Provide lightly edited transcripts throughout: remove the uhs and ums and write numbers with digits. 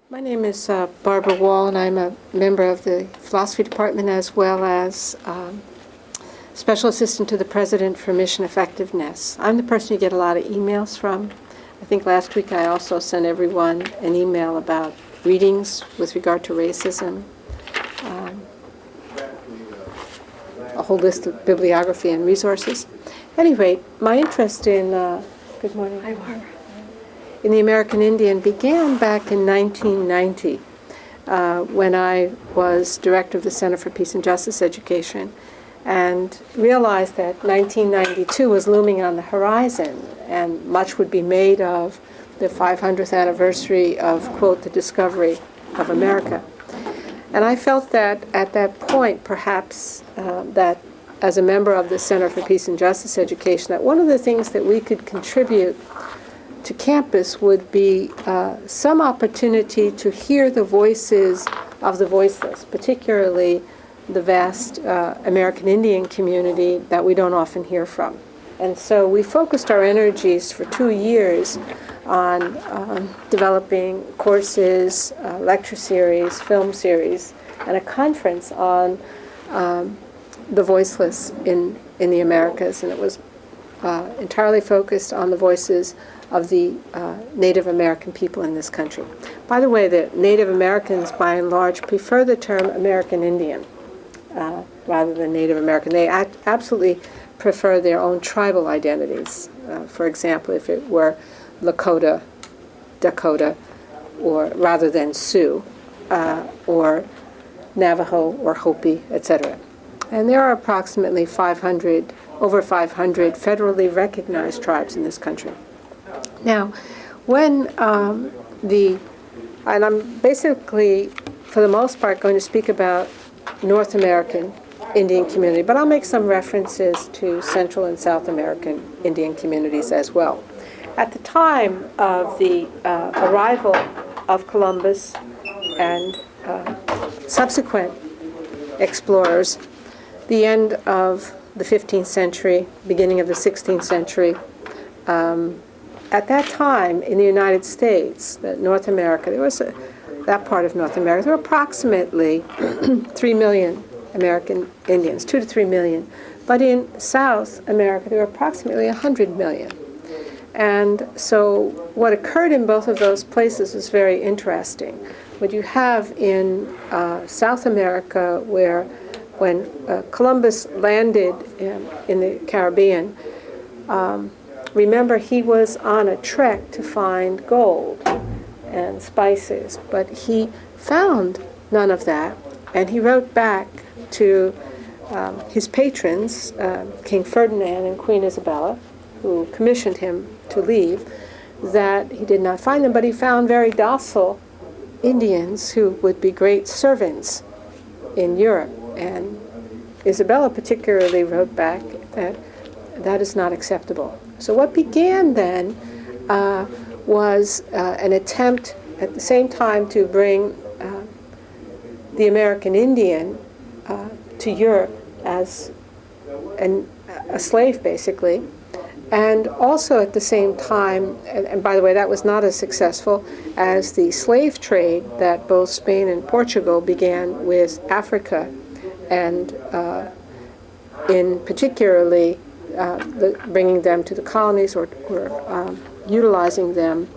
My name is Barbara Wall, and I'm a member of the philosophy department as well as special assistant to the president for mission effectiveness. I'm the person you get a lot of emails from. I think last week I also sent everyone an email about readings with regard to racism, a whole list of bibliography and resources. Anyway, my interest in, good morning. Hi, Barbara. In the American Indian began back in 1990 when I was director of the Center for Peace and Justice Education and realized that 1992 was looming on the horizon and much would be made of the 500th anniversary of, quote, the discovery of America. And I felt that at that point, perhaps, that as a member of the Center for Peace and Justice Education, that one of the things that we could contribute to campus would be some opportunity to hear the voices of the voiceless, particularly the vast American Indian community that we don't often hear from. And so we focused our energies for 2 years on developing courses, lecture series, film series, and a conference on the voiceless in the Americas. And it was entirely focused on the voices of the Native American people in this country. By the way, the Native Americans, by and large, prefer the term American Indian rather than Native American. They absolutely prefer their own tribal identities. For example, if it were Lakota, Dakota, or rather than Sioux, or Navajo or Hopi, etc. And there are approximately over 500 federally recognized tribes in this country. Now, when and I'm basically, for the most part, going to speak about North American Indian community, but I'll make some references to Central and South American Indian communities as well. At the time of the arrival of Columbus and subsequent explorers, the end of the 15th century, beginning of the 16th century, at that time in the United States, North America, that part of North America, there were approximately 3 million American Indians, 2 to 3 million. But in South America, there were approximately 100 million. And so what occurred in both of those places is very interesting. What you have in South America, when Columbus landed in the Caribbean, remember, he was on a trek to find gold and spices, but he found none of that, and he wrote back to his patrons, King Ferdinand and Queen Isabella, who commissioned him to leave, that he did not find them, but he found very docile Indians who would be great servants in Europe. And Isabella particularly wrote back that that is not acceptable. So what began then was an attempt at the same time to bring the American Indian to Europe as a slave, basically, and also at the same time, and by the way, that was not as successful as the slave trade that both Spain and Portugal began with Africa, and in particularly bringing them to the colonies or utilizing them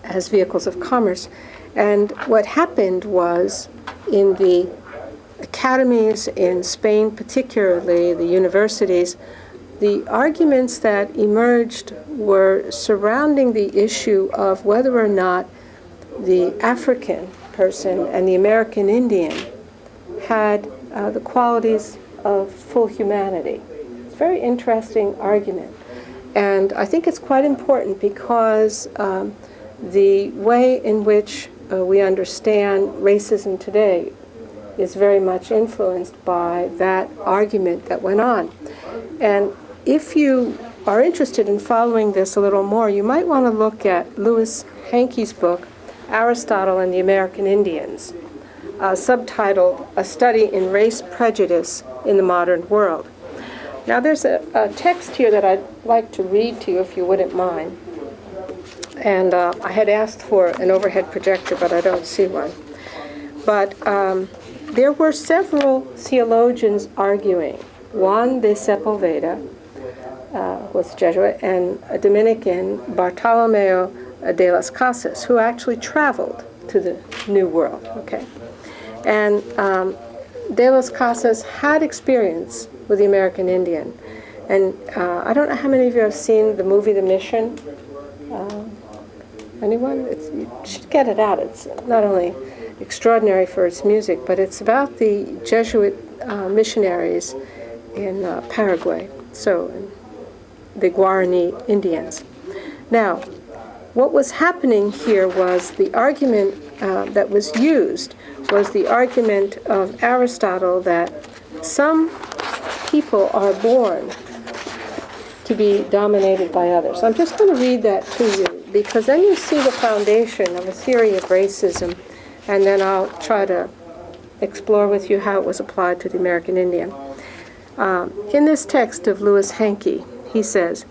as vehicles of commerce. And what happened was, in the academies in Spain, particularly the universities, the arguments that emerged were surrounding the issue of whether or not the African person and the American Indian had the qualities of full humanity. It's a very interesting argument. And I think it's quite important because the way in which we understand racism today is very much influenced by that argument that went on. And if you are interested in following this a little more, you might want to look at Louis Hankey's book, Aristotle and the American Indians, subtitled A Study in Race Prejudice in the Modern World. Now there's a text here that I'd like to read to you if you wouldn't mind. And I had asked for an overhead projector, but I don't see one. But there were several theologians arguing. Juan de Sepulveda was a Jesuit, and a Dominican, Bartolomeo de las Casas, who actually traveled to the New World. Okay, and de las Casas had experience with the American Indian. And I don't know how many of you have seen the movie The Mission. Anyone? You should get it out. It's not only extraordinary for its music, but it's about the Jesuit missionaries in Paraguay, so the Guarani Indians. Now, what was happening here was the argument that was used was the argument of Aristotle that some people are born to be dominated by others. I'm just going to read that to you, because then you see the foundation of a theory of racism, and then I'll try to explore with you how it was applied to the American Indian. In this text of Louis Hankey, he says,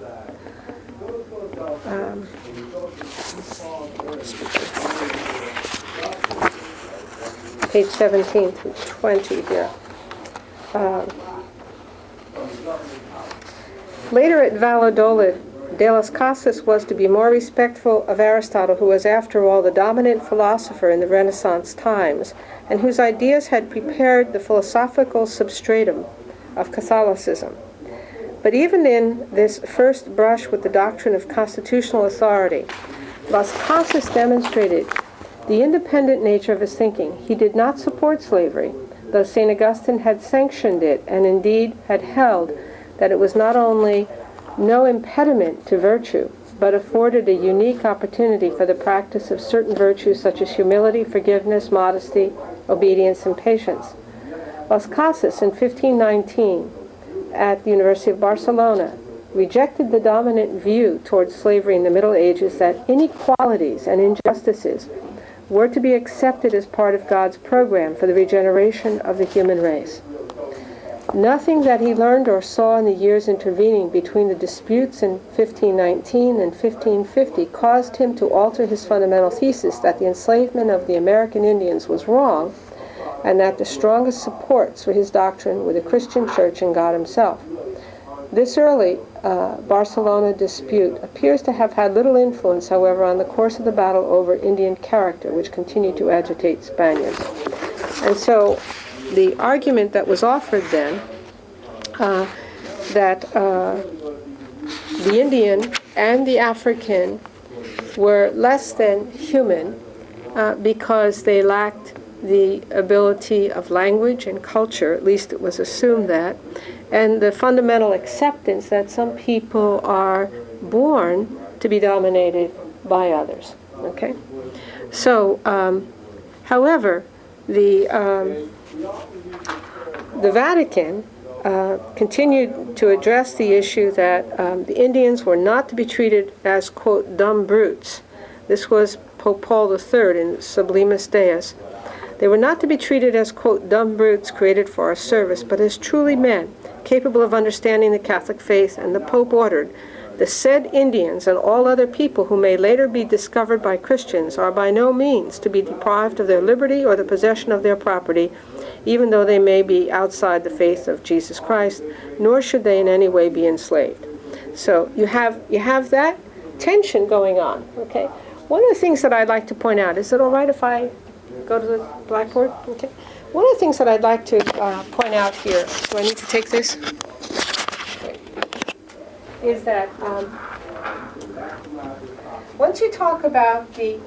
page 17 through 20 here. Later at Valladolid, de las Casas was to be more respectful of Aristotle, who was, after all, the dominant philosopher in the Renaissance times, and whose ideas had prepared the philosophical substratum of Catholicism. But even in this first brush with the doctrine of constitutional authority, Las Casas demonstrated the independent nature of his thinking. He did not support slavery, though St. Augustine had sanctioned it, and indeed had held that it was not only no impediment to virtue, but afforded a unique opportunity for the practice of certain virtues such as humility, forgiveness, modesty, obedience, and patience. Las Casas, in 1519, at the University of Barcelona, rejected the dominant view towards slavery in the Middle Ages that inequalities and injustices were to be accepted as part of God's program for the regeneration of the human race. Nothing that he learned or saw in the years intervening between the disputes in 1519 and 1550 caused him to alter his fundamental thesis that the enslavement of the American Indians was wrong, and that the strongest supports for his doctrine were the Christian Church and God himself. This early Barcelona dispute appears to have had little influence, however, on the course of the battle over Indian character, which continued to agitate Spaniards. And so the argument that was offered then, that the Indian and the African were less than human because they lacked the ability of language and culture, at least it was assumed that, and the fundamental acceptance that some people are born to be dominated by others. Okay? So, however, the Vatican continued to address the issue that the Indians were not to be treated as, quote, dumb brutes. This was Pope Paul III in Sublimis Deus. They were not to be treated as, quote, dumb brutes created for our service, but as truly men, capable of understanding the Catholic faith, and the Pope ordered, the said Indians and all other people who may later be discovered by Christians are by no means to be deprived of their liberty or the possession of their property, even though they may be outside the faith of Jesus Christ, nor should they in any way be enslaved. So you have that tension going on. Okay. One of the things that I'd like to point out, is it all right if I go to the blackboard? Okay. One of the things that I'd like to point out here, do I need to take this? Okay. Is that once you talk about the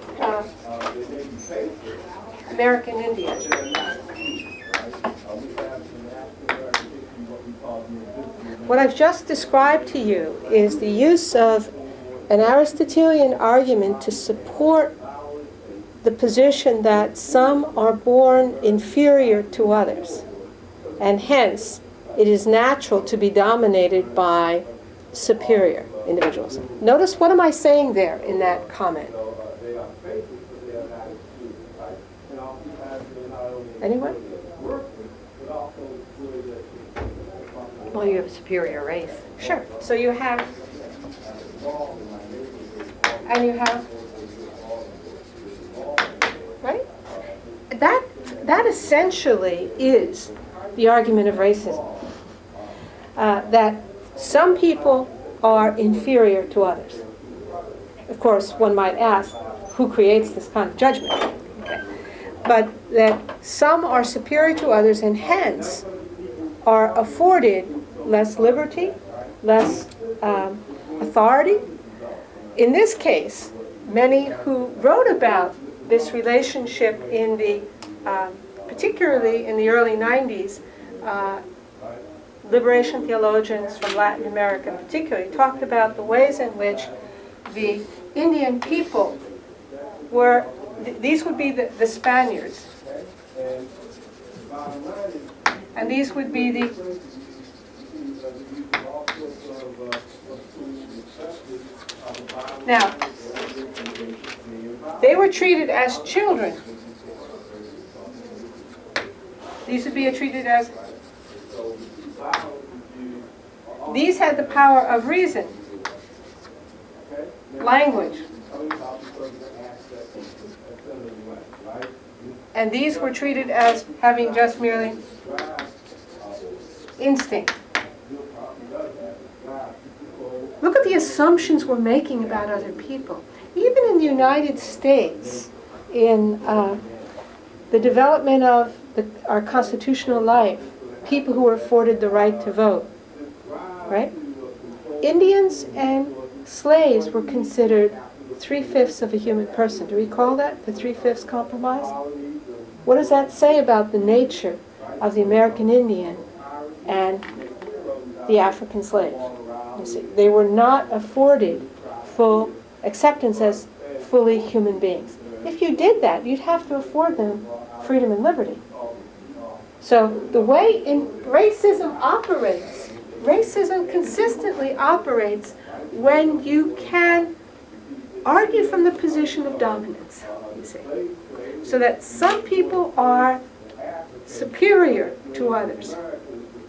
American Indian, what I've just described to you is the use of an Aristotelian argument to support the position that some are born inferior to others, and hence it is natural to be dominated by superior individuals. Notice, what am I saying there in that comment? Anyone? Well, you have a superior race. Sure. So you have, and you have that essentially is the argument of racism. That some people are inferior to others. Of course, one might ask, who creates this kind of judgment? Okay. But that some are superior to others and hence are afforded less liberty, less authority. In this case, many who wrote about this relationship in the, particularly in the early 90s, liberation theologians from Latin America particularly talked about the ways in which the Indian people were, these would be the Spaniards, and these would be the now, they were treated as children. These would be treated as, these had the power of reason, language, and these were treated as having just merely instinct. Look at the assumptions we're making about other people. Even in the United States, in the development of our constitutional life, people who were afforded the right to vote, right? Indians and slaves were considered 3/5 of a human person. Do you recall that, the 3/5 compromise? What does that say about the nature of the American Indian and the African slave? You see, they were not afforded full acceptance as fully human beings. If you did that, you'd have to afford them freedom and liberty. So the way racism operates, racism consistently operates when you can argue from the position of dominance, you see. So that some people are superior to others.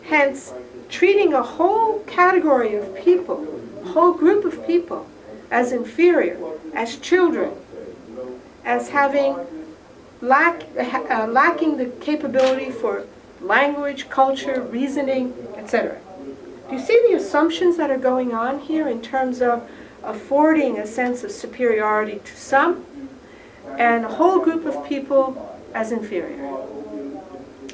Hence, treating a whole category of people, a whole group of people, as inferior, as children, as having lacking the capability for language, culture, reasoning, etc. Do you see the assumptions that are going on here in terms of affording a sense of superiority to some and a whole group of people as inferior?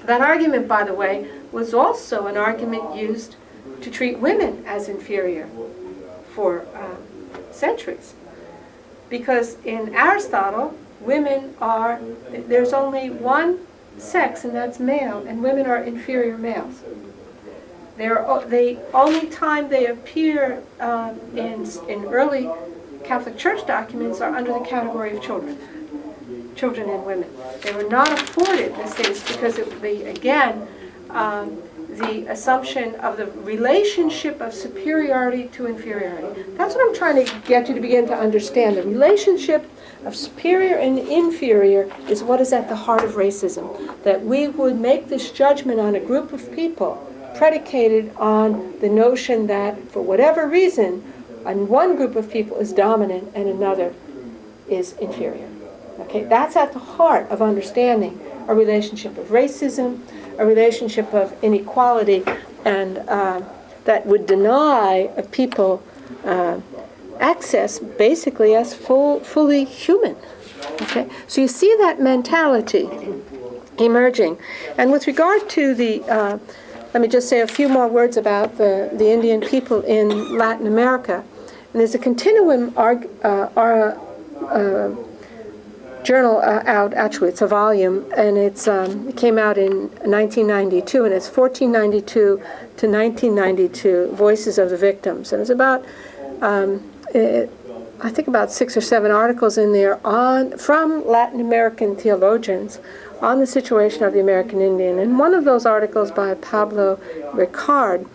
That argument, by the way, was also an argument used to treat women as inferior for centuries. Because in Aristotle, women are, there's only one sex, and that's male, and women are inferior males. The only time they appear in early Catholic Church documents are under the category of children and women. They were not afforded this status because of the assumption of the relationship of superiority to inferiority. That's what I'm trying to get you to begin to understand. The relationship of superior and inferior is what is at the heart of racism. That we would make this judgment on a group of people predicated on the notion that, for whatever reason, one group of people is dominant and another is inferior. Okay, that's at the heart of understanding a relationship of racism, a relationship of inequality, and that would deny a people access basically as fully human. Okay, so you see that mentality emerging. And with regard to the, let me just say a few more words about the Indian people in Latin America. And there's a continuum journal out, actually it's a volume, and it came out in 1992, and it's 1492 to 1992, Voices of the Victims. And it's about, I think about 6 or 7 articles in there from Latin American theologians on the situation of the American Indian. And one of those articles by Pablo Ricard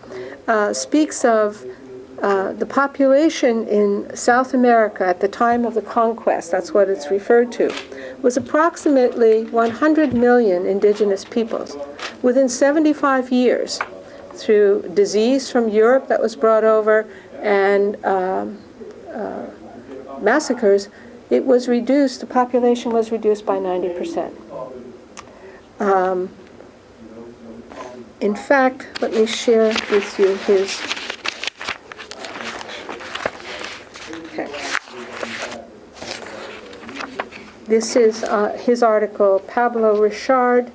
speaks of the population in South America at the time of the conquest, that's what it's referred to, was approximately 100 million indigenous peoples. Within 75 years, through disease from Europe that was brought over and massacres, it was reduced, the population was reduced by 90%. In fact, let me share with you his. Okay. This is his article, Pablo Richard,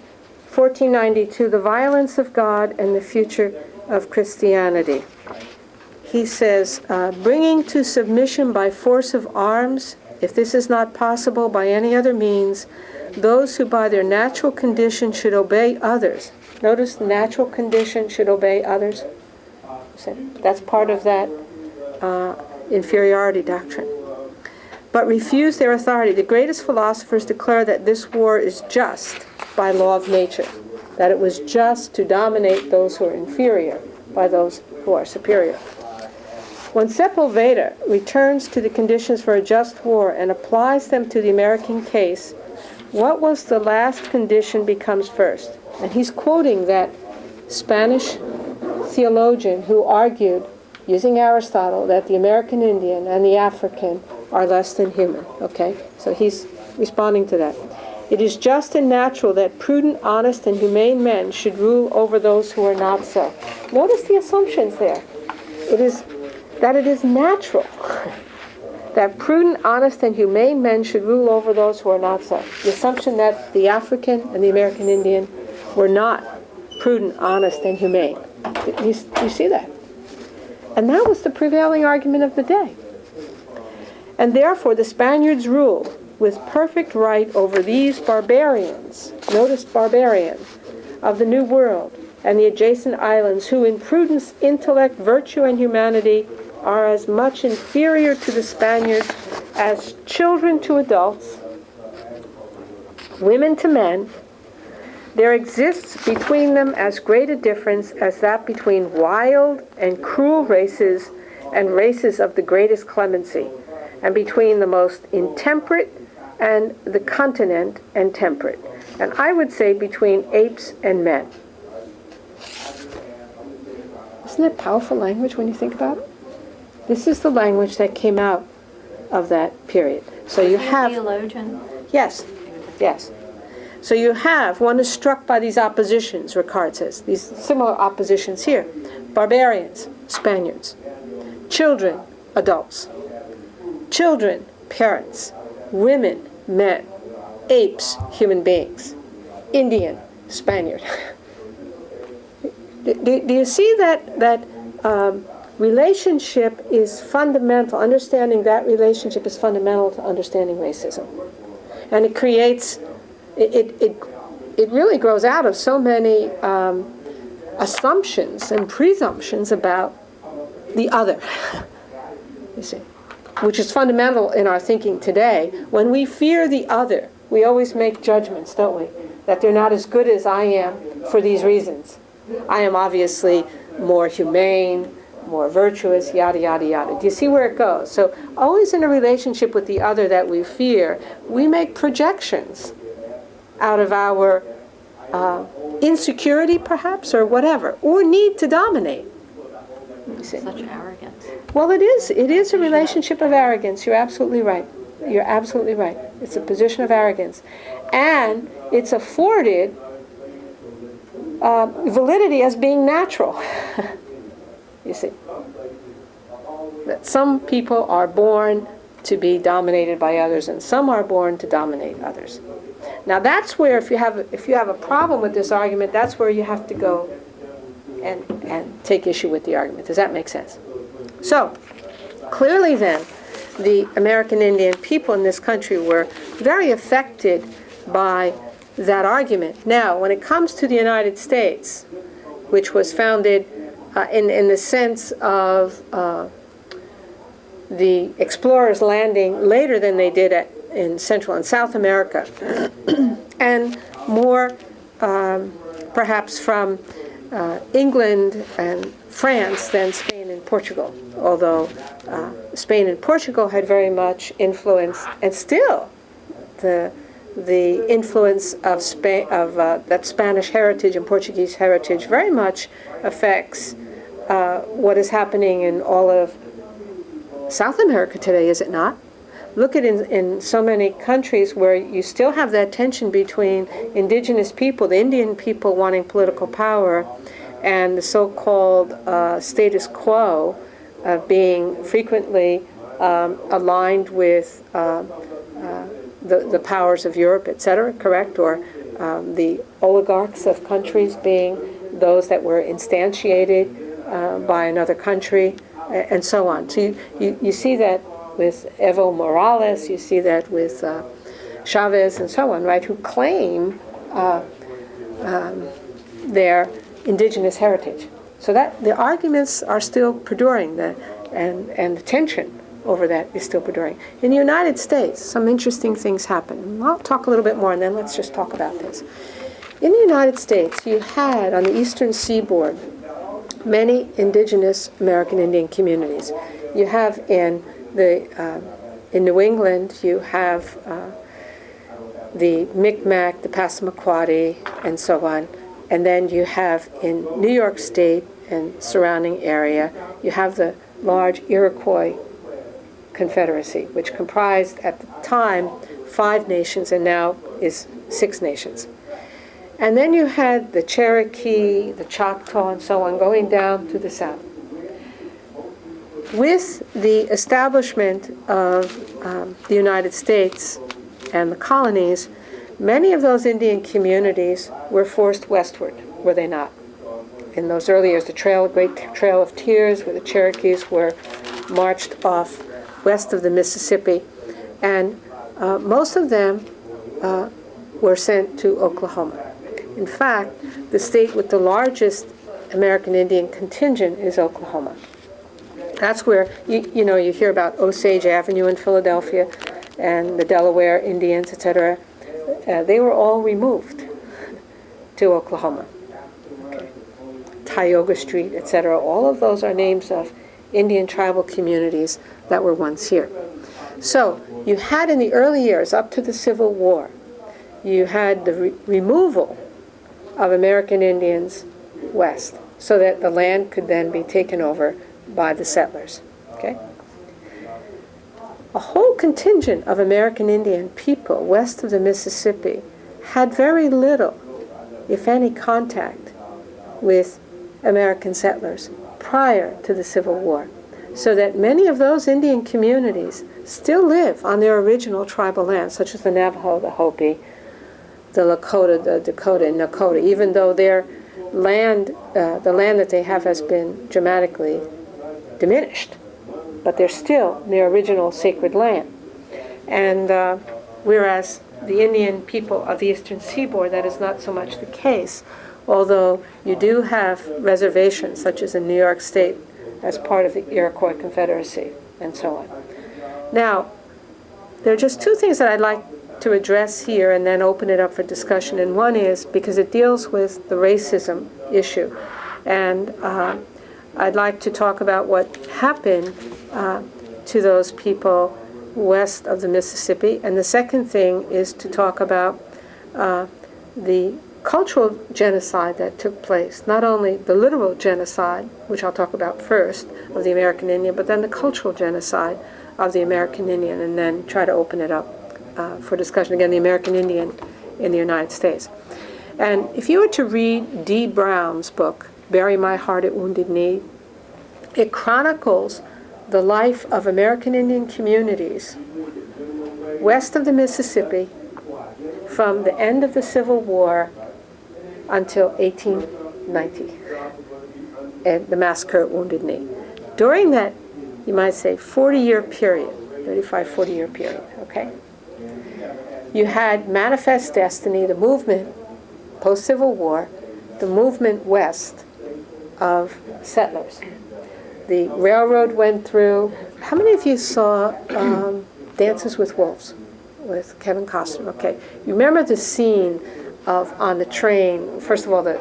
1492, The Violence of God and the Future of Christianity. He says, bringing to submission by force of arms, if this is not possible by any other means, those who by their natural condition should obey others. Notice the natural condition should obey others. That's part of that inferiority doctrine. But refuse their authority. The greatest philosophers declare that this war is just by law of nature, that it was just to dominate those who are inferior by those who are superior. When Sepulveda returns to the conditions for a just war and applies them to the American case, what was the last condition becomes first? And he's quoting that Spanish theologian who argued, using Aristotle, that the American Indian and the African are less than human. Okay? So he's responding to that. It is just and natural that prudent, honest, and humane men should rule over those who are not so. Notice the assumptions there. It is natural that prudent, honest, and humane men should rule over those who are not so. The assumption that the African and the American Indian were not prudent, honest, and humane. You see that? And that was the prevailing argument of the day. And therefore the Spaniards ruled with perfect right over these barbarians, notice barbarians, of the New World and the adjacent islands, who in prudence, intellect, virtue, and humanity are as much inferior to the Spaniards as children to adults, women to men. There exists between them as great a difference as that between wild and cruel races and races of the greatest clemency, and between the most intemperate and the continent and temperate, and I would say between apes and men. Isn't that powerful language when you think about it? This is the language that came out of that period. So you have... Theologian? Yes, yes. So you have, one is struck by these oppositions, Ricard says, these similar oppositions here. Barbarians, Spaniards. Children, adults. Children, parents. Women, men. Apes, human beings. Indian, Spaniard. Do you see that relationship is fundamental? Understanding that relationship is fundamental to understanding racism. And it creates... It really grows out of so many assumptions and presumptions about the other, you see, which is fundamental in our thinking today. When we fear the other, we always make judgments, don't we? That they're not as good as I am for these reasons. I am obviously more humane, more virtuous, yada, yada, yada. Do you see where it goes? So always in a relationship with the other that we fear, we make projections out of our insecurity, perhaps, or whatever, or need to dominate. Such arrogance. Well, it is. It is a relationship of arrogance. You're absolutely right. You're absolutely right. It's a position of arrogance. And it's afforded validity as being natural. You see. That some people are born to be dominated by others, and some are born to dominate others. Now that's where, if you have a problem with this argument, that's where you have to go and take issue with the argument. Does that make sense? So, clearly then, the American Indian people in this country were very affected by that argument. Now, when it comes to the United States, which was founded in the sense of the explorers landing later than they did in Central and South America, and more perhaps from England and France than Spain and Portugal, although Spain and Portugal had very much influence, and still the influence of that Spanish heritage and Portuguese heritage very much affects what is happening in all of South America today, is it not? look at in so many countries where you still have that tension between indigenous people, the Indian people wanting political power, and the so-called status quo being frequently aligned with the powers of Europe, etc., correct? Or the oligarchs of countries being those that were instantiated by another country, and so on. So you see that with Evo Morales, you see that with Chavez and so on, right, who claim their indigenous heritage. So that the arguments are still perduring, and the tension over that is still perduring. In the United States, some interesting things happen. I'll talk a little bit more, and then let's just talk about this. In the United States, you had, on the eastern seaboard, many indigenous American Indian communities. You have in New England, you have the Micmac, the Passamaquoddy, and so on. And then you have in New York State and surrounding area, you have the large Iroquois Confederacy, which comprised at the time 5 nations and now is 6 nations. And then you had the Cherokee, the Choctaw, and so on, going down to the south. With the establishment of the United States and the colonies, many of those Indian communities were forced westward, were they not? In those early years, the Great Trail of Tears, where the Cherokees were marched off west of the Mississippi, and most of them were sent to Oklahoma. In fact, the state with the largest American Indian contingent is Oklahoma. That's where, you hear about Osage Avenue in Philadelphia and the Delaware Indians, etc. They were all removed to Oklahoma. Okay. Tioga Street, etc. All of those are names of Indian tribal communities that were once here. So you had in the early years, up to the Civil War, you had the removal of American Indians west so that the land could then be taken over by the settlers. Okay? A whole contingent of American Indian people west of the Mississippi had very little, if any, contact with American settlers prior to the Civil War, so that many of those Indian communities still live on their original tribal lands, such as the Navajo, the Hopi, the Lakota, the Dakota, and Nakota, even though their land, the land that they have has been dramatically diminished, but they're still their original sacred land. And whereas the Indian people of the eastern seaboard, that is not so much the case, although you do have reservations, such as in New York State, as part of the Iroquois Confederacy, and so on. Now, there are just 2 things that I'd like to address here and then open it up for discussion. And one is because it deals with the racism issue. And I'd like to talk about what happened to those people west of the Mississippi. And the second thing is to talk about the cultural genocide that took place, not only the literal genocide, which I'll talk about first, of the American Indian, but then the cultural genocide of the American Indian, and then try to open it up for discussion. Again, the American Indian in the United States. And if you were to read D. Brown's book, Bury My Heart at Wounded Knee, it chronicles the life of American Indian communities west of the Mississippi from the end of the Civil War until 1890, and the Massacre at Wounded Knee. During that, you might say, 40-year period, 35, 40-year period, okay? You had Manifest Destiny, the movement, post-Civil War, the movement west of settlers. The railroad went through. How many of you saw Dances with Wolves with Kevin Costner? Okay. You remember the scene of on the train, first of all, the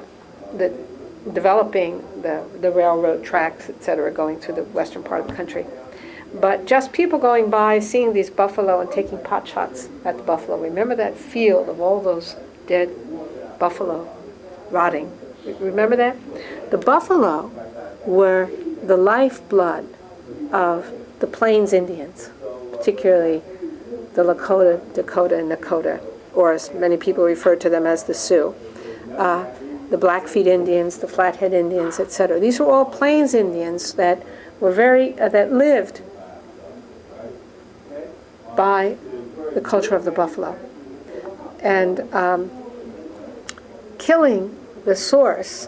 developing the railroad tracks, et cetera, going through the western part of the country. But just people going by, seeing these buffalo and taking pot shots at the buffalo. Remember that field of all those dead buffalo rotting? Remember that? The buffalo were the lifeblood of the Plains Indians, particularly the Lakota, Dakota, and Nakota, or as many people refer to them as the Sioux, the Blackfeet Indians, the Flathead Indians, etc. These were all Plains Indians that were that lived by the culture of the buffalo, and killing the source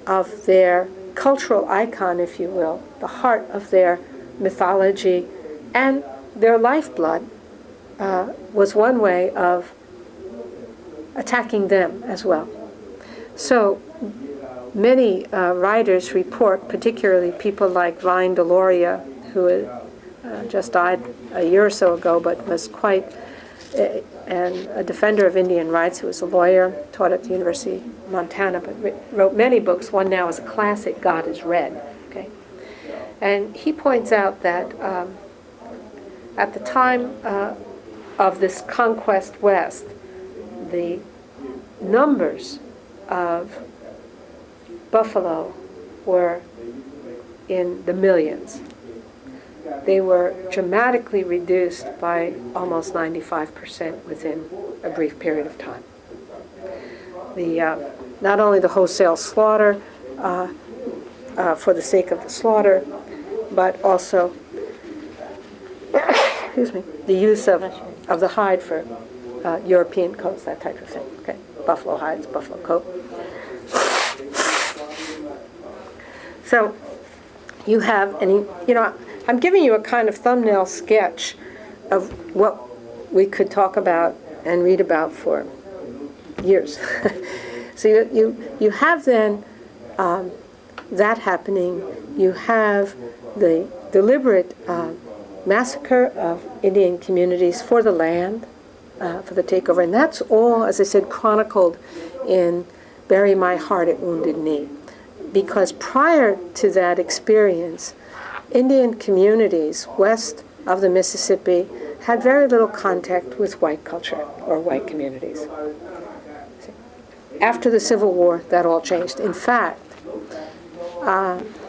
of their cultural icon, if you will, the heart of their mythology and their lifeblood, was one way of attacking them as well. So many writers report, particularly people like Vine Deloria, who just died a year or so ago, but was quite a defender of Indian rights, who was a lawyer, taught at the University of Montana, but wrote many books. One now is a classic, God is Red. Okay, and he points out that at the time of this conquest west, the numbers of buffalo were in the millions. They were dramatically reduced by almost 95% within a brief period of time. Not only the wholesale slaughter for the sake of the slaughter, but also excuse me, the use of the hide for European coats, that type of thing. Okay, buffalo hides, buffalo coat. So you have I'm giving you a kind of thumbnail sketch of what we could talk about and read about for years. So you have then that happening. You have the deliberate massacre of Indian communities for the land, for the takeover, and that's all, as I said, chronicled in Bury My Heart at Wounded Knee. Because prior to that experience, Indian communities west of the Mississippi had very little contact with white culture or white communities. After the Civil War, that all changed. In fact,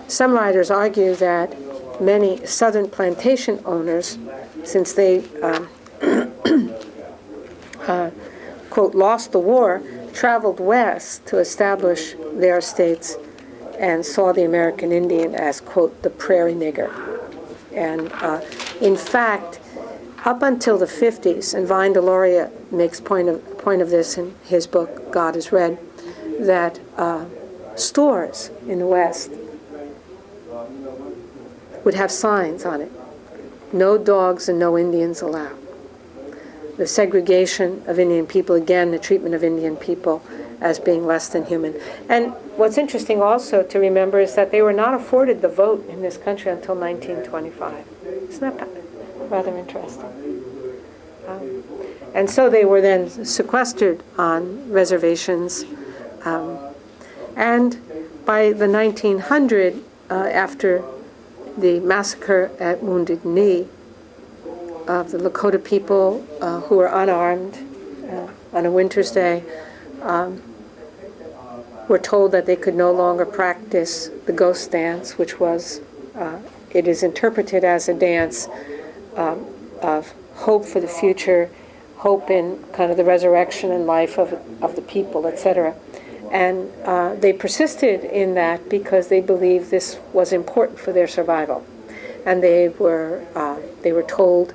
some writers argue that many southern plantation owners, since they, quote, lost the war, traveled west to establish their estates and saw the American Indian as, quote, the prairie nigger. And in fact, up until the 50s, and Vine Deloria makes point of this in his book, God is Red, that stores in the West would have signs on it: no dogs and no Indians allowed. The segregation of Indian people, again, the treatment of Indian people as being less than human. And what's interesting also to remember is that they were not afforded the vote in this country until 1925. Isn't that rather interesting? And so they were then sequestered on reservations. And by the 1900, after the massacre at Wounded Knee of the Lakota people who were unarmed on a winter's day, were told that they could no longer practice the ghost dance, which was, it is interpreted as a dance of hope for the future, hope in kind of the resurrection and life of the people, etc. And they persisted in that because they believed this was important for their survival. And they were told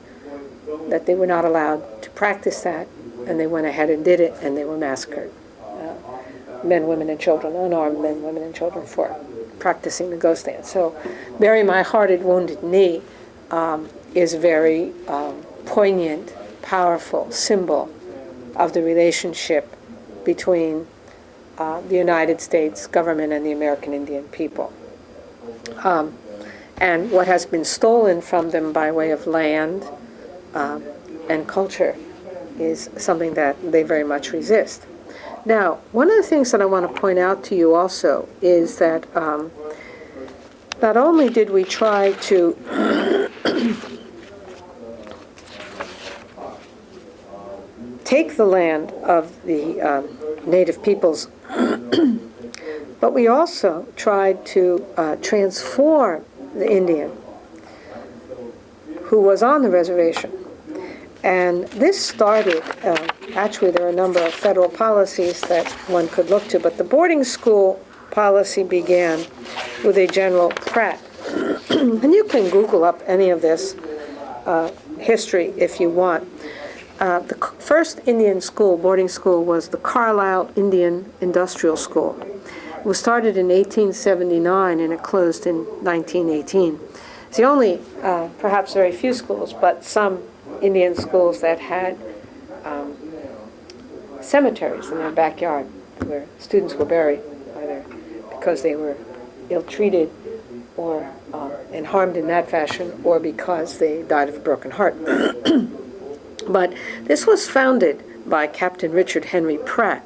that they were not allowed to practice that, and they went ahead and did it, and they were massacred. Men, women, and children, unarmed men, women, and children, for practicing the ghost dance. So Bury My Heart at Wounded Knee is a very poignant, powerful symbol of the relationship between the United States government and the American Indian people. And what has been stolen from them by way of land and culture is something that they very much resist. Now, one of the things that I want to point out to you also is that not only did we try to take the land of the native peoples, but we also tried to transform the Indian who was on the reservation. And this started, actually there are a number of federal policies that one could look to, but the boarding school policy began with a General Pratt. And you can Google up any of this history if you want. The first Indian school, boarding school, was the Carlisle Indian Industrial School. It was started in 1879 and it closed in 1918. It's the only, perhaps very few schools, but some Indian schools that had cemeteries in their backyard where students were buried, either because they were ill-treated or and harmed in that fashion, or because they died of a broken heart. But this was founded by Captain Richard Henry Pratt.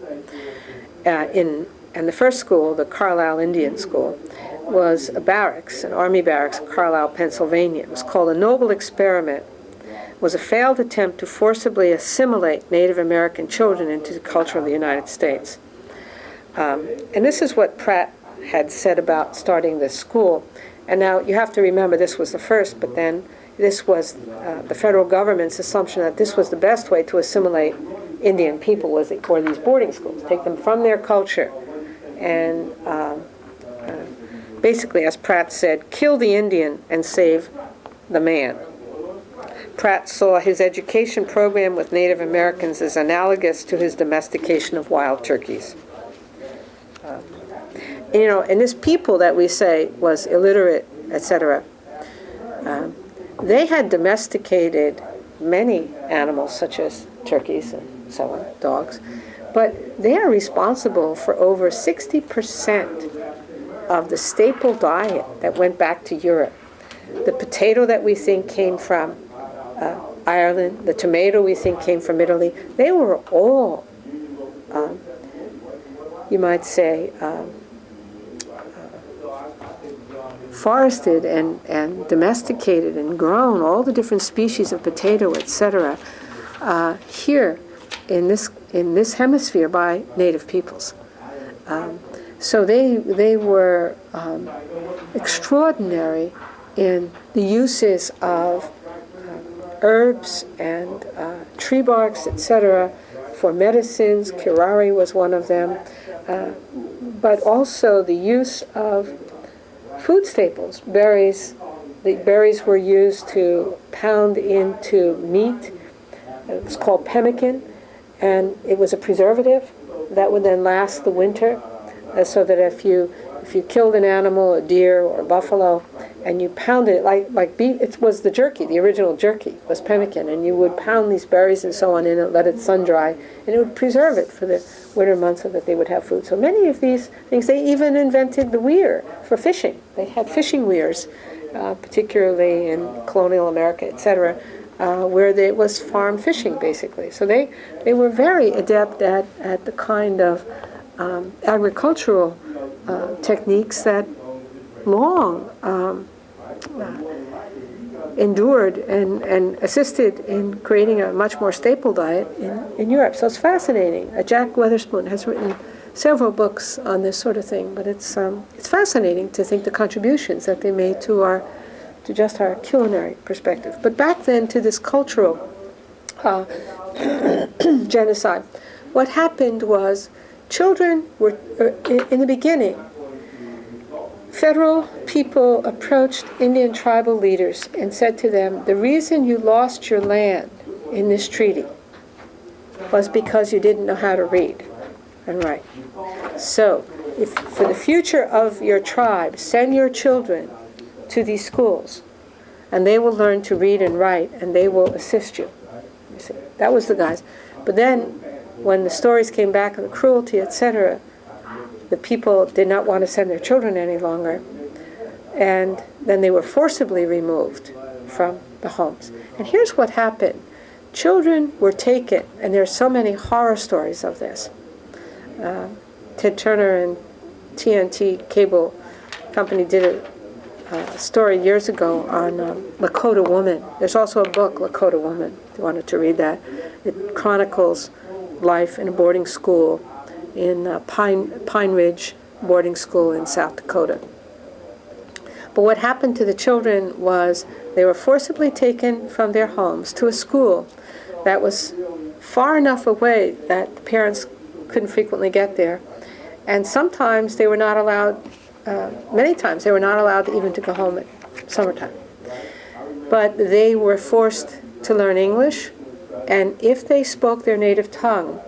And the first school, the Carlisle Indian School, was a barracks, an army barracks in Carlisle, Pennsylvania. It was called A Noble Experiment. It was a failed attempt to forcibly assimilate Native American children into the culture of the United States. And this is what Pratt had said about starting this school. And now you have to remember this was the first, but then this was the federal government's assumption that this was the best way to assimilate Indian people, was for these boarding schools, take them from their culture and basically, as Pratt said, kill the Indian and save the man. Pratt saw his education program with Native Americans as analogous to his domestication of wild turkeys. And this people that we say was illiterate, etc., they had domesticated many animals, such as turkeys and so on, dogs, but they are responsible for over 60% of the staple diet that went back to Europe. The potato that we think came from Ireland, the tomato we think came from Italy, they were all, you might say, forested and domesticated and grown, all the different species of potato, etc., here in this hemisphere by native peoples. So they were extraordinary in the uses of herbs and tree barks, etc., for medicines. Curare was one of them, but also the use of food staples, berries. The berries were used to pound into meat. It was called pemmican, and it was a preservative that would then last the winter, so that if you killed an animal, a deer or a buffalo, and you pounded it like beef, it was the jerky, the original jerky was pemmican, and you would pound these berries and so on in it, let it sun dry, and it would preserve it for the winter months so that they would have food. So many of these things, they even invented the weir for fishing. They had fishing weirs, particularly in colonial America, etc., where it was farm fishing, basically. So they were very adept at the kind of agricultural techniques that long endured and assisted in creating a much more staple diet in Europe. So it's fascinating. Jack Weatherspoon has written several books on this sort of thing, but it's fascinating to think the contributions that they made to just our culinary perspective. But back then to this cultural genocide, what happened was children were, in the beginning, federal people approached Indian tribal leaders and said to them, the reason you lost your land in this treaty was because you didn't know how to read and write. So, if for the future of your tribe, send your children to these schools, and they will learn to read and write, and they will assist you. You see, that was the guys. But then, when the stories came back of the cruelty, etc., the people did not want to send their children any longer, and then they were forcibly removed from the homes. And here's what happened. Children were taken, and there are so many horror stories of this. Ted Turner and TNT Cable Company did a story years ago on Lakota Woman. There's also a book, Lakota Woman, if you wanted to read that. It chronicles life in a boarding school in Pine Ridge boarding school in South Dakota. But what happened to the children was they were forcibly taken from their homes to a school that was far enough away that the parents couldn't frequently get there. And sometimes they were not allowed, many times they were not allowed even to go home at summertime. But they were forced to learn English, and if they spoke their native tongue,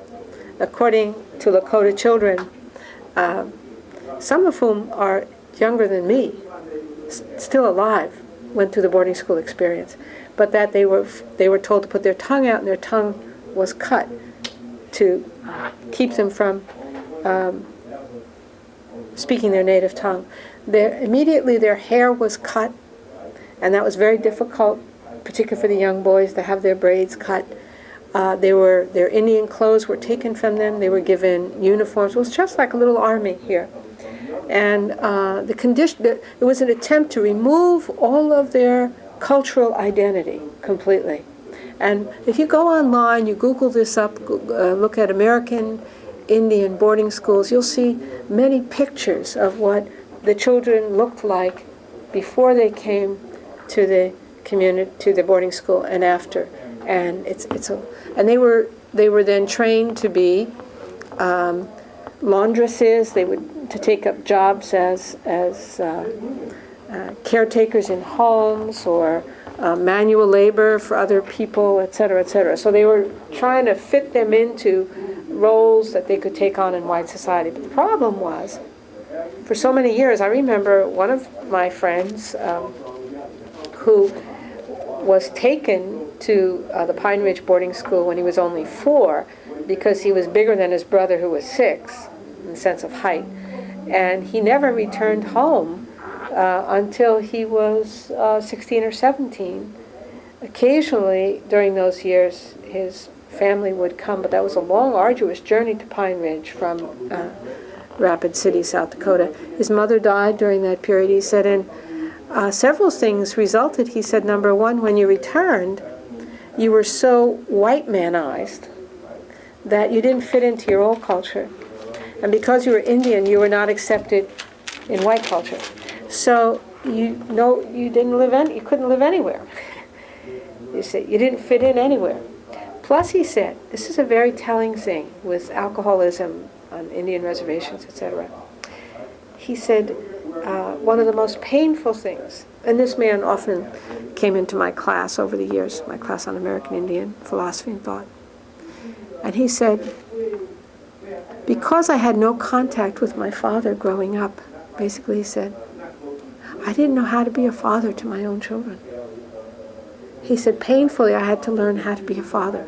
according to Lakota children, some of whom are younger than me, still alive, went through the boarding school experience, but that they were told to put their tongue out, and their tongue was cut to keep them from speaking their native tongue. Immediately their hair was cut, and that was very difficult, particularly for the young boys, to have their braids cut. Their Indian clothes were taken from them. They were given uniforms. It was just like a little army here. And it was an attempt to remove all of their cultural identity completely. And if you go online, you Google this up, look at American Indian boarding schools, you'll see many pictures of what the children looked like before they came to the community, to the boarding school, and after. And and they were then trained to be laundresses. They would to take up jobs as caretakers in homes, or manual labor for other people, et cetera, et cetera. So they were trying to fit them into roles that they could take on in white society. But the problem was, for so many years, I remember one of my friends who was taken to the Pine Ridge boarding school when he was only 4, because he was bigger than his brother, who was 6, in the sense of height. And he never returned home until he was 16 or 17. Occasionally, during those years, his family would come, but that was a long, arduous journey to Pine Ridge from Rapid City, South Dakota. His mother died during that period, he said, and several things resulted. He said, number one, when you returned, you were so white manized that you didn't fit into your old culture. And because you were Indian, you were not accepted in white culture. So you couldn't live anywhere. You said you didn't fit in anywhere. Plus, he said, this is a very telling thing with alcoholism on Indian reservations, etc. He said, one of the most painful things, and this man often came into my class over the years, my class on American Indian philosophy and thought, and he said, because I had no contact with my father growing up, basically he said, I didn't know how to be a father to my own children. He said, painfully, I had to learn how to be a father.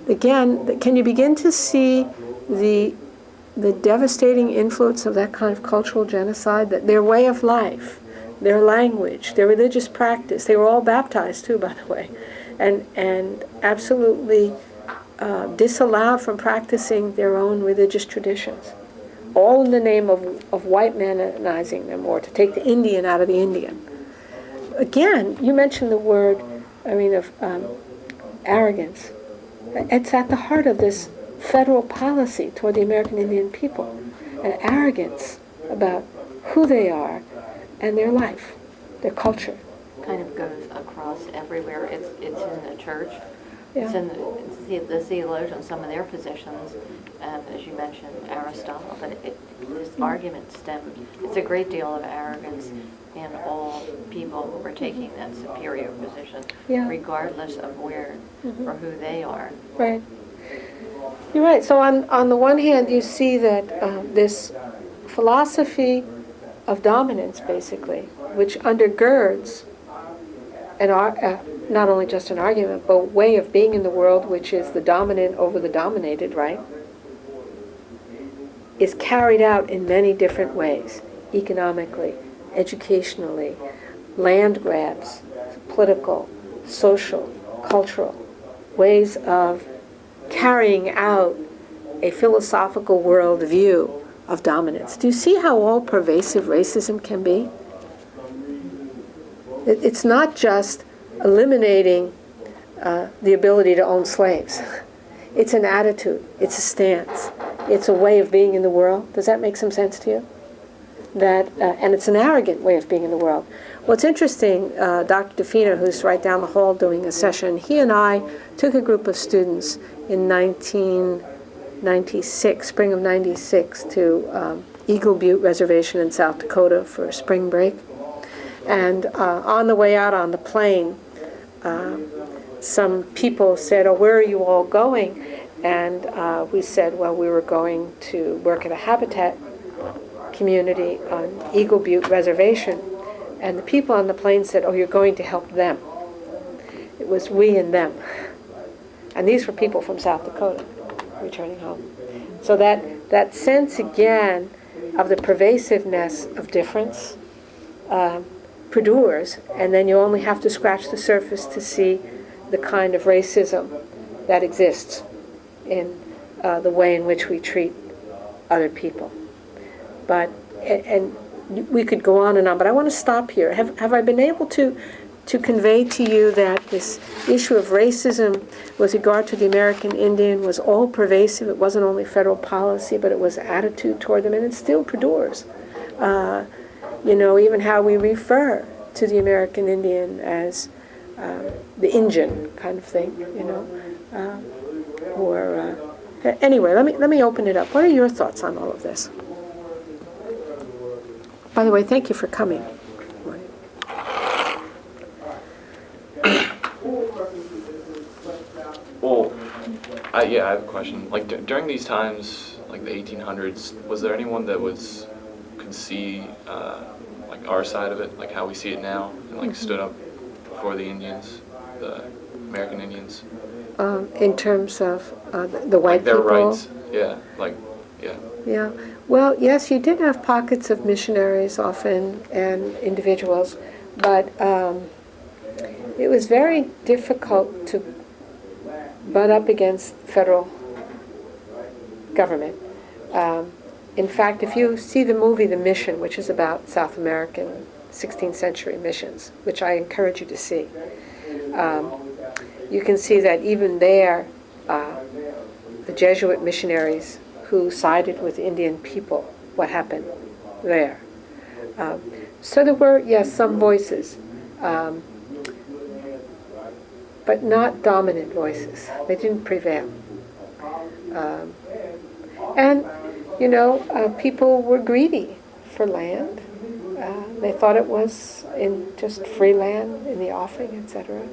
Again, can you begin to see the devastating influence of that kind of cultural genocide? That their way of life, their language, their religious practice, they were all baptized too, by the way, and absolutely disallowed from practicing their own religious traditions, all in the name of white manizing them, or to take the Indian out of the Indian. Again, you mentioned the word, of arrogance. It's at the heart of this federal policy toward the American Indian people, an arrogance about who they are and their life, their culture. Kind of goes across everywhere. It's in the church. Yeah. It's in the theologians, some of their positions, as you mentioned, Aristotle. But this argument stems. It's a great deal of arrogance in all people who are taking that superior position, regardless of where or who they are. Right. You're right. So on the one hand, you see that this philosophy of dominance, basically, which undergirds not only just an argument, but a way of being in the world, which is the dominant over the dominated, right, is carried out in many different ways, economically, educationally, land grabs, political, social, cultural, ways of carrying out a philosophical worldview of dominance. Do you see how all-pervasive racism can be? It's not just eliminating the ability to own slaves. It's an attitude. It's a stance. It's a way of being in the world. Does that make some sense to you? And it's an arrogant way of being in the world. Well, it's interesting, Dr. DeFino, who's right down the hall doing a session, he and I took a group of students in 1996, spring of 96, to Eagle Butte Reservation in South Dakota for spring break. And on the way out on the plane, some people said, "Oh, where are you all going?" And we said, well, we were going to work at a habitat community on Eagle Butte Reservation. And the people on the plane said, "Oh, you're going to help them." It was we and them. And these were people from South Dakota returning home. So that sense, again, of the pervasiveness of difference perdures, and then you only have to scratch the surface to see the kind of racism that exists in the way in which we treat other people. But, and we could go on, but I want to stop here. Have I been able to convey to you that this issue of racism with regard to the American Indian was all pervasive? It wasn't only federal policy, but it was attitude toward them, and it still perdures. Even how we refer to the American Indian as the Injun kind of thing, anyway, let me open it up. What are your thoughts on all of this? By the way, thank you for coming. Well, I have a question. Like during these times, like the 1800s, was there anyone that could see like our side of it, like how we see it now, and like stood up for the Indians, the American Indians? In terms of the white like their people? rights, yeah. Yeah. Well, yes, you did have pockets of missionaries often and individuals, but it was very difficult to butt up against federal government. In fact, if you see the movie The Mission, which is about South American 16th century missions, which I encourage you to see, you can see that even there, the Jesuit missionaries who sided with Indian people, what happened there. So there were, yes, some voices, but not dominant voices. They didn't prevail. And, people were greedy for land. They thought it was in just free land in the offing, etc.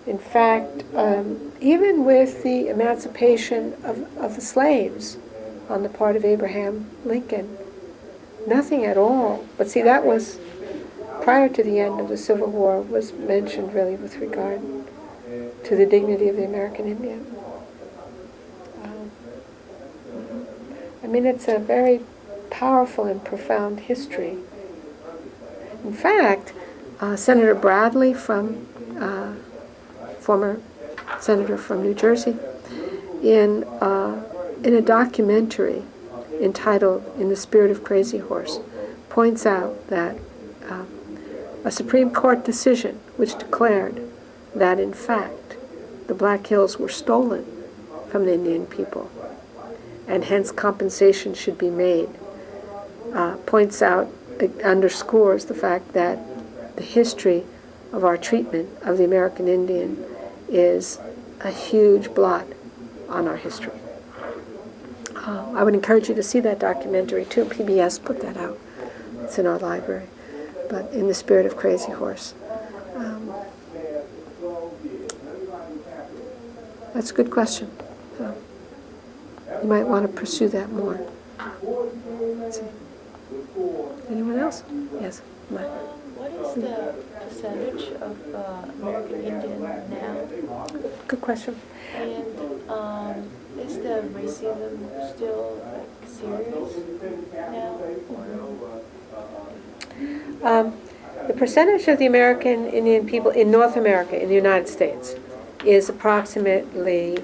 In fact, even with the emancipation of the slaves on the part of Abraham Lincoln, nothing at all. But see, that was prior to the end of the Civil War, was mentioned really with regard to the dignity of the American Indian. It's a very powerful and profound history. In fact, Senator Bradley, former senator from New Jersey, in a documentary entitled "In the Spirit of Crazy Horse," points out that a Supreme Court decision which declared that, in fact, the Black Hills were stolen from the Indian people, and hence compensation should be made, underscores the fact that the history of our treatment of the American Indian is a huge blot on our history. I would encourage you to see that documentary too. PBS put that out. It's in our library. But "In the Spirit of Crazy Horse." That's a good question. So you might want to pursue that more. Let's see. Anyone else? Yes. Mike. What is the percentage of American Indian now? Good question. And is the racism still serious now? Or? The percentage of the American Indian people in North America, in the United States, is approximately a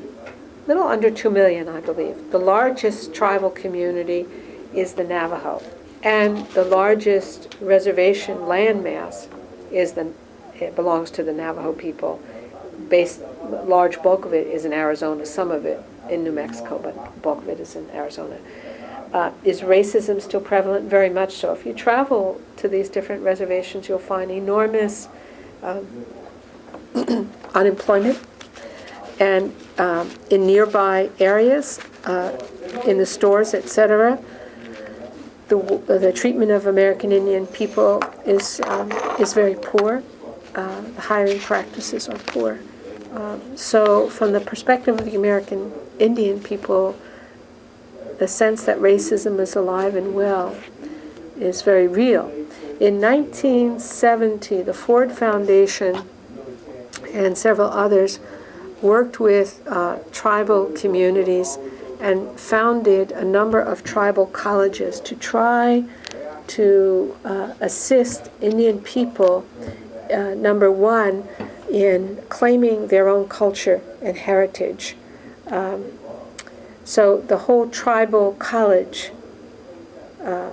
little under 2 million, I believe. The largest tribal community is the Navajo. And the largest reservation landmass it belongs to the Navajo people. Large bulk of it is in Arizona, some of it in New Mexico, but bulk of it is in Arizona. Is racism still prevalent? Very much so. If you travel to these different reservations, you'll find enormous unemployment. And in nearby areas, in the stores, etc., the treatment of American Indian people is very poor. The hiring practices are poor. So from the perspective of the American Indian people, the sense that racism is alive and well is very real. In 1970, the Ford Foundation and several others worked with tribal communities and founded a number of tribal colleges to try to assist Indian people, number one, in claiming their own culture and heritage. So the whole tribal college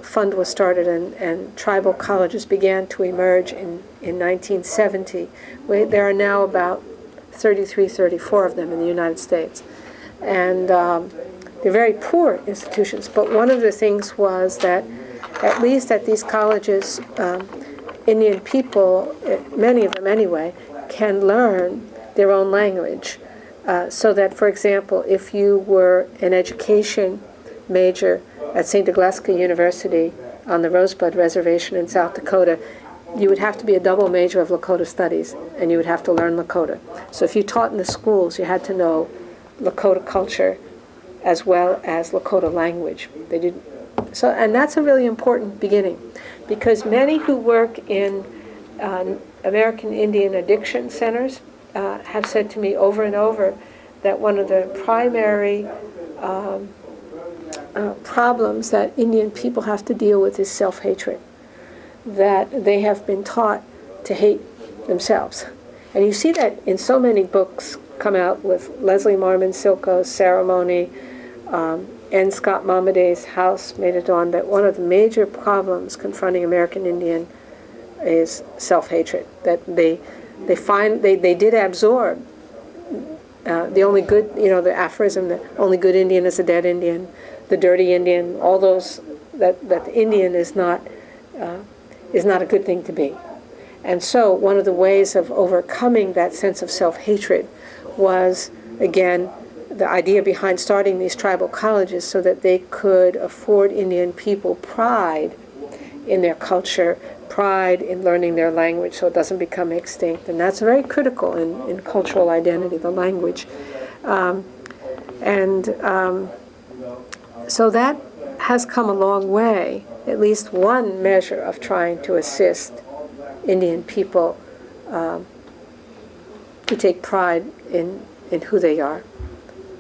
fund was started, and tribal colleges began to emerge in 1970. There are now about 33, 34 of them in the United States. And they're very poor institutions, but one of the things was that, at least at these colleges, Indian people, many of them anyway, can learn their own language. So that, for example, if you were an education major at St. Aglaska University on the Rosebud Reservation in South Dakota, you would have to be a double major of Lakota studies, and you would have to learn Lakota. So if you taught in the schools, you had to know Lakota culture as well as Lakota language. They did so, and that's a really important beginning, because many who work in American Indian addiction centers have said to me over and over that one of the primary problems that Indian people have to deal with is self-hatred, that they have been taught to hate themselves. And you see that in so many books come out with Leslie Marmon Silko's Ceremony, N. Scott Momaday's House Made at Dawn, that one of the major problems confronting American Indian is self-hatred, that they did absorb the only good, the aphorism, the only good Indian is a dead Indian, the dirty Indian, all those, that the Indian is not a good thing to be. And so one of the ways of overcoming that sense of self-hatred was, again, the idea behind starting these tribal colleges so that they could afford Indian people pride in their culture, pride in learning their language so it doesn't become extinct. And that's very critical in cultural identity, the language. So that has come a long way, at least one measure of trying to assist Indian people to take pride in who they are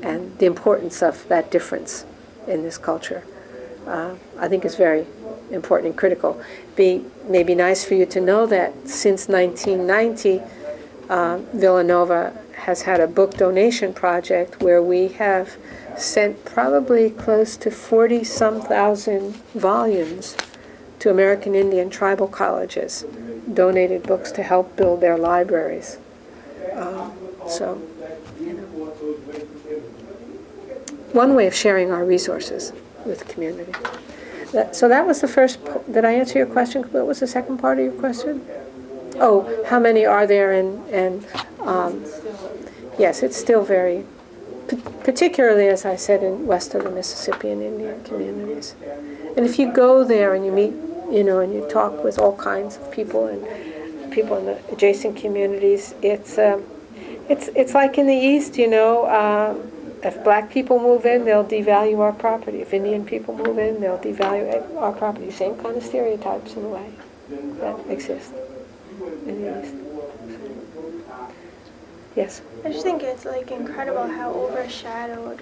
and the importance of that difference in this culture. I think is very important and critical. May be nice for you to know that since 1990, Villanova has had a book donation project where we have sent probably close to 40-some thousand volumes to American Indian tribal colleges, donated books to help build their libraries. One way of sharing our resources with the community. So that was the first. Did I answer your question? What was the second part of your question? Oh, how many are there? And yes, it's still very, particularly as I said, in west of the Mississippi and Indian communities. And if you go there and you meet, and you talk with all kinds of people and people in the adjacent communities, it's like in the East, if black people move in, they'll devalue our property. If Indian people move in, they'll devalue our property. Same kind of stereotypes in a way that exist in the East. Yes? I just think it's incredible how overshadowed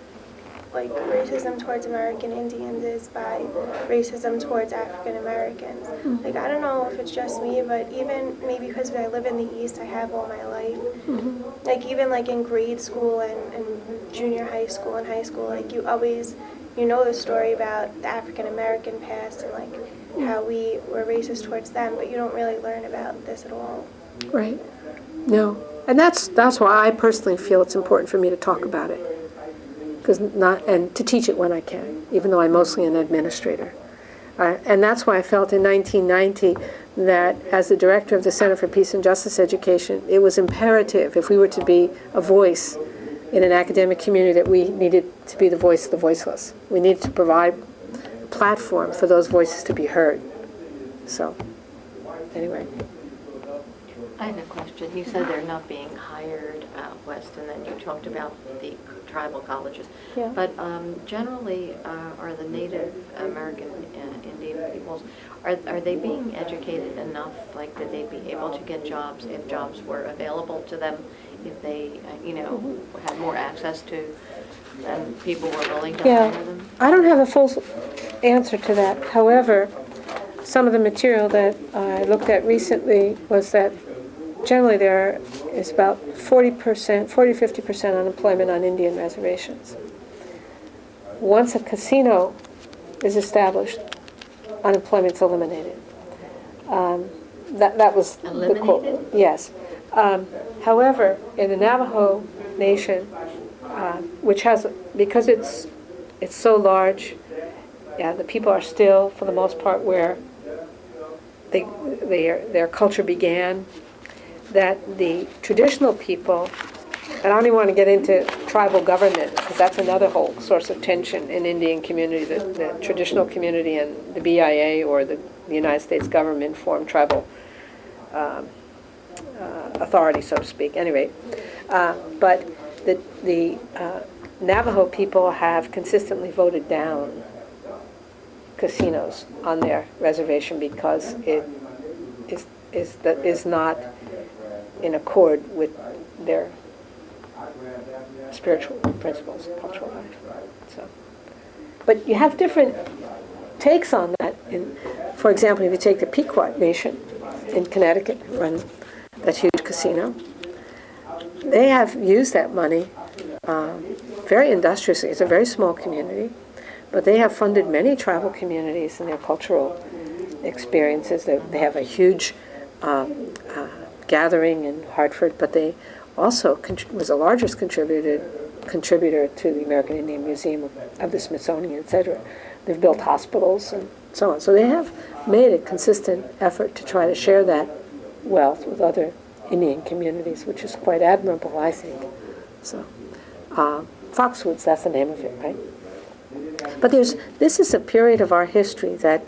racism towards American Indians is by racism towards African Americans. Mm-hmm. I don't know if it's just me, but even maybe because I live in the East, I have all my life. Mm-hmm. Even in grade school and junior high school and high school, you always, know the story about the African American past and how we were racist towards them, but you don't really learn about this at all. Right. No. And that's why I personally feel it's important for me to talk about it. and to teach it when I can, even though I'm mostly an administrator. And that's why I felt in 1990 that as the director of the Center for Peace and Justice Education, it was imperative, if we were to be a voice in an academic community, that we needed to be the voice of the voiceless. We needed to provide a platform for those voices to be heard. So, anyway. I have a question. You said they're not being hired out west, and then you talked about the tribal colleges. Yeah. But generally, are the Native American Indian peoples, are they being educated enough, like that they'd be able to get jobs if jobs were available to them, if they, had more access to, and people were willing to hire them? I don't have a full answer to that. However, some of the material that I looked at recently was that generally there is about 40-50% unemployment on Indian reservations. Once a casino is established, unemployment's eliminated. That was the quote. Eliminated? Yes. However, in the Navajo Nation, which has, because it's so large, the people are still, for the most part, where their culture began, that the traditional people, and I don't even want to get into tribal government, because that's another whole source of tension in Indian community, the traditional community and the BIA or the United States government form tribal authority, so to speak. Anyway, but the Navajo people have consistently voted down casinos on their reservation because it is not in accord with their spiritual principles, cultural life. So, but you have different takes on that. For example, if you take the Pequot Nation in Connecticut, run that huge casino, they have used that money very industriously. It's a very small community, but they have funded many tribal communities in their cultural experiences. They have a huge gathering in Hartford, but they also was the largest contributor to the American Indian Museum of the Smithsonian, etc. They've built hospitals and so on. So they have made a consistent effort to try to share that wealth with other Indian communities, which is quite admirable, I think. So, Foxwoods, that's the name of it, right? But this is a period of our history that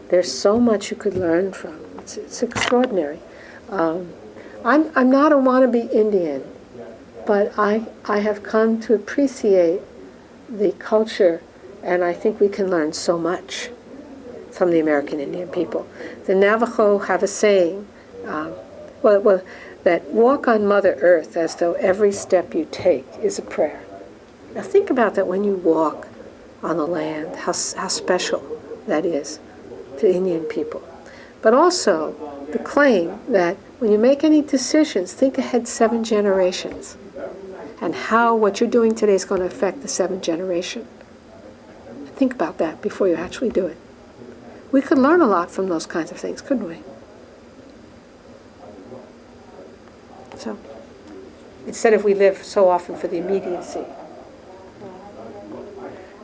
there's so much you could learn from. It's extraordinary. I'm not a wannabe Indian, but I have come to appreciate the culture, and I think we can learn so much from the American Indian people. The Navajo have a saying, that walk on Mother Earth as though every step you take is a prayer. Now think about that when you walk on the land, how special that is to Indian people. But also the claim that when you make any decisions, think ahead 7 generations and how what you're doing today is going to affect the 7th generation. Think about that before you actually do it. We could learn a lot from those kinds of things, couldn't we? So, instead of we live so often for the immediacy.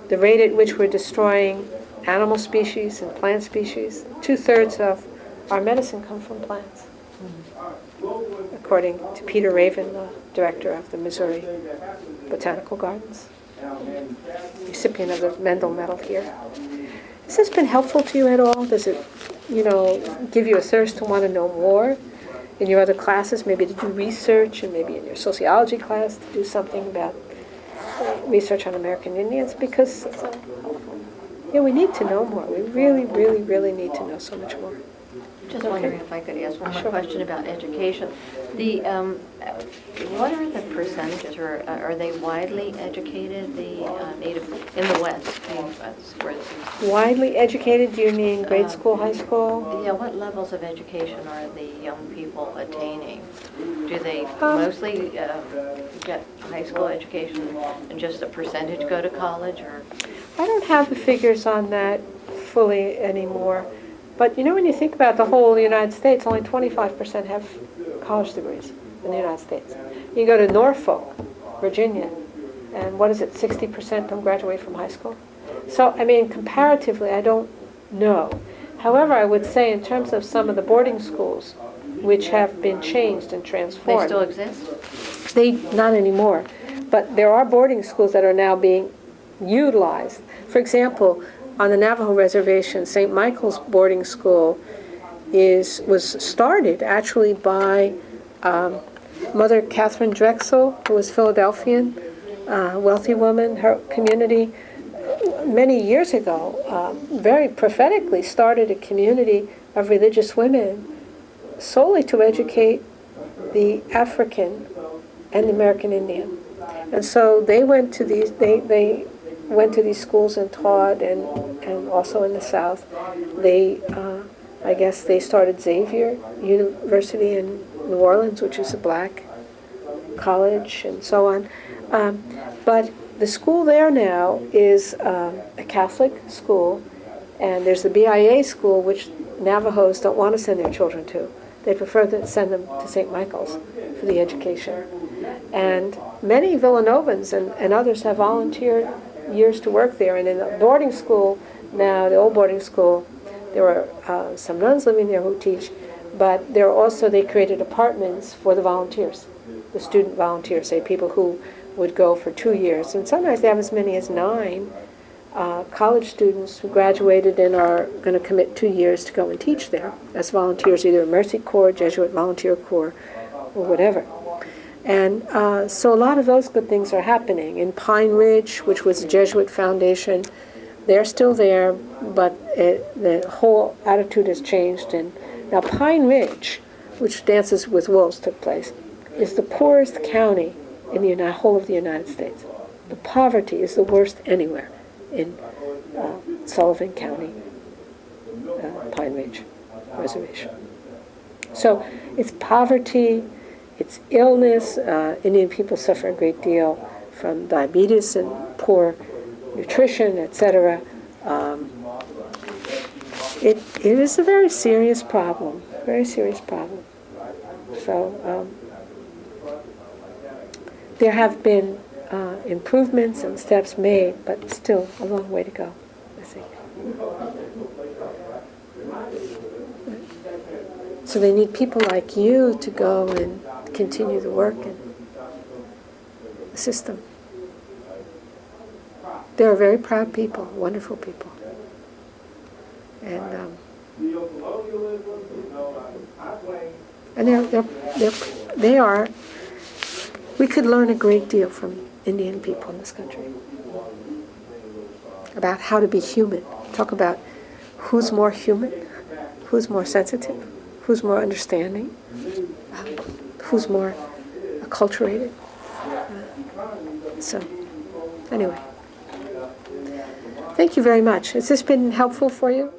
The rate at which we're destroying animal species and plant species, 2/3 of our medicine come from plants. According to Peter Raven, the director of the Missouri Botanical Gardens, recipient of the Mendel Medal here. Has this been helpful to you at all? Does it, give you a thirst to want to know more in your other classes, maybe to do research, and maybe in your sociology class to do something about research on American Indians? Because we need to know more. We really, really, really need to know so much more. Just wondering if I could ask one more question about education. What are the percentages, or are they widely educated, the Native, in the West? Where it seems Widely educated, do you mean grade school, high school? Yeah, what levels of education are the young people attaining? Do they mostly get high school education and just a percentage go to college, or? I don't have the figures on that fully anymore. But when you think about the whole United States, only 25% have college degrees in the United States. You go to Norfolk, Virginia, and what is it, 60% don't graduate from high school? So, I mean, comparatively, I don't know. However, I would say in terms of some of the boarding schools, which have been changed and They transformed. still exist? Not anymore, but there are boarding schools that are now being utilized. For example, on the Navajo Reservation, St. Michael's Boarding School was started actually by Mother Catherine Drexel, who was Philadelphian, wealthy woman. Her community, many years ago, very prophetically started a community of religious women solely to educate the African and the American Indian. And so they went to these went to these schools and taught, and also in the South. I guess they started Xavier University in New Orleans, which is a black college, and so on. But the school there now is a Catholic school, and there's the BIA school, which Navajos don't want to send their children to. They prefer to send them to St. Michael's for the education. And many Villanovans and others have volunteered years to work there. And in the boarding school now, the old boarding school, there are some nuns living there who teach, but they created apartments for the volunteers, the student volunteers, say people who would go for 2 years. And sometimes they have as many as 9 college students who graduated and are going to commit 2 years to go and teach there as volunteers, either Mercy Corps, Jesuit Volunteer Corps, or whatever. And so a lot of those good things are happening. In Pine Ridge, which was a Jesuit foundation, they're still there, but the whole attitude has changed. And now Pine Ridge, which Dances with Wolves took place, is the poorest county in the whole of the United States. The poverty is the worst anywhere in Sullivan County, Pine Ridge Reservation. So it's poverty, it's illness. Indian people suffer a great deal from diabetes and poor nutrition, etc. It is a very serious problem, very serious problem. So there have been improvements and steps made, but still a long way to go, I think. So they need people like you to go and continue the work in the system. They're very proud people, wonderful people. And they are, we could learn a great deal from Indian people in this country about how to be human. Talk about who's more human, who's more sensitive, who's more understanding, who's more acculturated. So, anyway. Thank you very much. Has this been helpful for you?